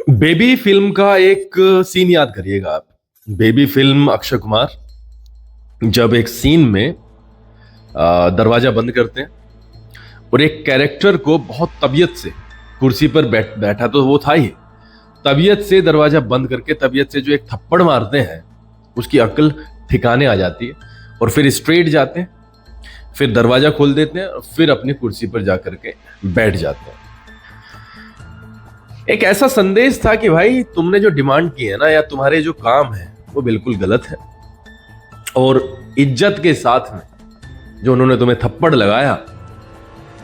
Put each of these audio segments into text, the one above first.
Baby film का एक scene याद करिएगा आप। बेबी फिल्म अक्षय कुमार जब एक सीन में दरवाजा बंद करते हैं और एक कैरेक्टर को बहुत तबीयत से कुर्सी पर बैठा तो वो था ही, तबीयत से दरवाजा बंद करके तबीयत से जो एक थप्पड़ मारते हैं उसकी अक्ल ठिकाने आ जाती है और फिर स्ट्रेट जाते हैं, फिर दरवाजा खोल देते हैं और फिर अपनी कुर्सी पर जाकर के बैठ जाते हैं। एक ऐसा संदेश था कि भाई तुमने जो डिमांड की है ना, या तुम्हारे जो काम है वो बिल्कुल गलत है, और इज्जत के साथ में जो उन्होंने तुम्हें थप्पड़ लगाया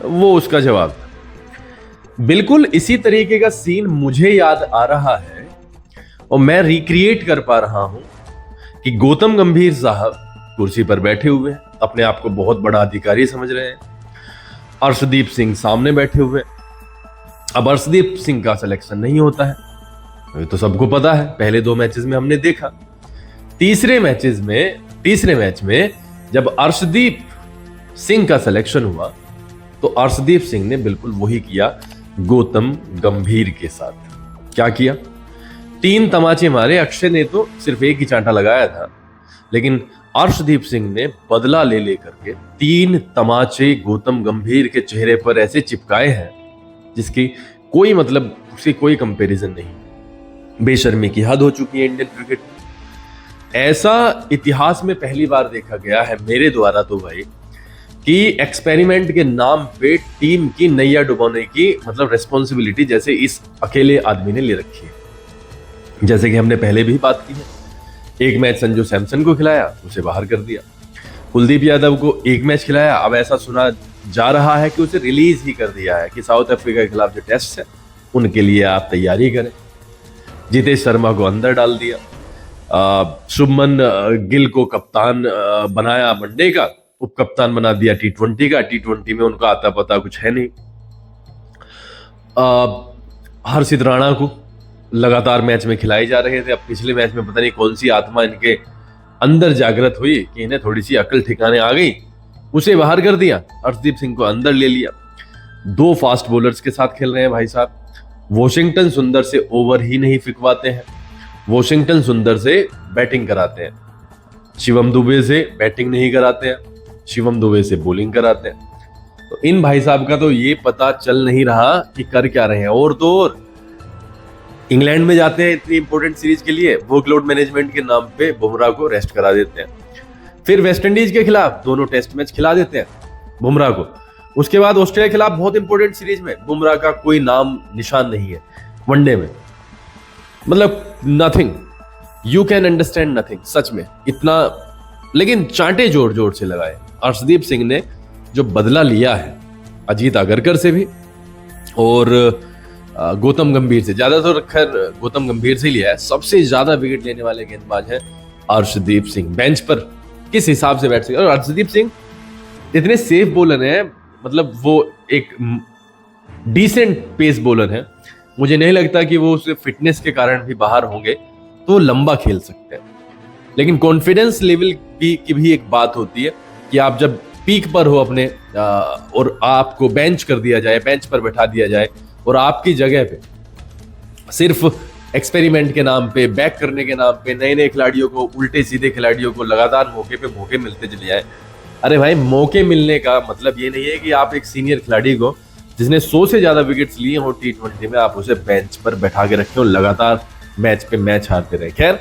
वो उसका जवाब था। बिल्कुल इसी तरीके का सीन मुझे याद आ रहा है और मैं रिक्रिएट कर पा रहा हूं कि गौतम गंभीर साहब कुर्सी पर बैठे हुए हैं, अपने आप को बहुत बड़ा अधिकारी समझ रहे हैं। अर्शदीप सिंह सामने बैठे हुए हैं। अब अर्शदीप सिंह का सिलेक्शन नहीं होता है, ये तो सबको पता है, पहले 2 मैचेस में हमने देखा। तीसरे मैच में जब अर्शदीप सिंह का सिलेक्शन हुआ तो अर्शदीप सिंह ने बिल्कुल वही किया गौतम गंभीर के साथ। क्या किया? 3 तमाचे मारे। अक्षय ने तो सिर्फ एक ही चांटा लगाया था, लेकिन अर्शदीप सिंह ने बदला ले लेकर के 3 तमाचे गौतम गंभीर के चेहरे पर ऐसे चिपकाए हैं जिसकी कोई मतलब, उसकी कोई कंपैरिजन नहीं। बेशर्मी की हद हो चुकी है इंडियन क्रिकेट। ऐसा इतिहास में पहली बार देखा गया है मेरे द्वारा तो भाई, कि एक्सपेरिमेंट के नाम पे टीम की नैया डुबाने की मतलब रिस्पॉन्सिबिलिटी जैसे इस अकेले आदमी ने ले रखी है। जैसे कि हमने पहले भी बात की है, एक मैच संजू सैमसन को खिलाया, उसे बाहर कर दिया। कुलदीप यादव को एक मैच खिलाया, अब ऐसा सुना जा रहा है कि उसे रिलीज ही कर दिया है कि साउथ अफ्रीका के खिलाफ जो टेस्ट है उनके लिए आप तैयारी करें। जितेश शर्मा को अंदर डाल दिया। शुभमन गिल को कप्तान बनाया वनडे का, उप कप्तान बना दिया टी20 का। टी20 में उनका आता पता कुछ है नहीं। हर्षित राणा को लगातार मैच में खिलाए जा रहे थे, अब पिछले मैच में पता नहीं कौन सी आत्मा इनके अंदर जागृत हुई कि इन्हें थोड़ी सी अकल ठिकाने आ गई, उसे बाहर कर दिया। अर्शदीप सिंह को अंदर ले लिया। 2 फास्ट बॉलर्स के साथ खेल रहे हैं भाई साहब। वॉशिंगटन सुंदर से ओवर ही नहीं फिकवाते हैं, वॉशिंगटन सुंदर से बैटिंग कराते हैं। शिवम दुबे से बैटिंग नहीं कराते हैं, शिवम दुबे से बॉलिंग कराते हैं। तो इन भाई साहब का तो ये पता चल नहीं रहा कि कर क्या रहे हैं। और तो और इंग्लैंड में जाते हैं इतनी इंपॉर्टेंट सीरीज के लिए, वर्कलोड मैनेजमेंट के नाम पे बुमराह को रेस्ट करा देते हैं। फिर वेस्टइंडीज के खिलाफ दोनों टेस्ट मैच खिला देते हैं बुमराह को। उसके बाद ऑस्ट्रेलिया के खिलाफ बहुत इंपॉर्टेंट सीरीज में बुमराह का कोई नाम निशान नहीं है वनडे में। मतलब nothing, you can understand nothing, सच में इतना। लेकिन चांटे जोर जोर से लगाए। अर्शदीप सिंह ने जो बदला लिया है अजीत आगरकर से भी और गौतम गंभीर से, ज्यादातर खैर गौतम गंभीर से लिया है। सबसे ज्यादा विकेट लेने वाले गेंदबाज है अर्शदीप सिंह। बेंच पर किस हिसाब से बैठ सकते, और अर्शदीप सिंह इतने सेफ बॉलर हैं, मतलब वो एक डिसेंट पेस बॉलर है। मुझे नहीं लगता कि वो उसके फिटनेस के कारण भी बाहर होंगे तो वो लंबा खेल सकते हैं। लेकिन कॉन्फिडेंस लेवल की भी एक बात होती है कि आप जब पीक पर हो अपने और आपको बेंच कर दिया जाए, बेंच पर बैठा दिया जाए और आपकी जगह पे सिर्फ एक्सपेरिमेंट के नाम पे, बैक करने के नाम पे नए नए खिलाड़ियों को, उल्टे सीधे खिलाड़ियों को लगातार मौके पे मौके मिलते चले जाए। अरे भाई, मौके मिलने का मतलब ये नहीं है कि आप एक सीनियर खिलाड़ी को जिसने 100 से ज्यादा विकेट्स लिए हो टी20 में, आप उसे बेंच पर बैठा के रखे हो, लगातार मैच पे मैच हारते रहे। खैर,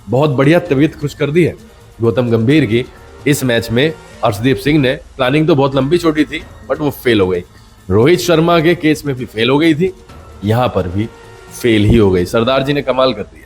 बहुत बढ़िया तबीयत खुश कर दी है गौतम गंभीर की इस मैच में। अर्शदीप सिंह ने प्लानिंग तो बहुत लंबी छोटी थी बट वो फेल हो गई। रोहित शर्मा के केस में भी फेल हो गई थी, यहां पर भी फेल ही हो गई। सरदार जी ने कमाल कर दिया।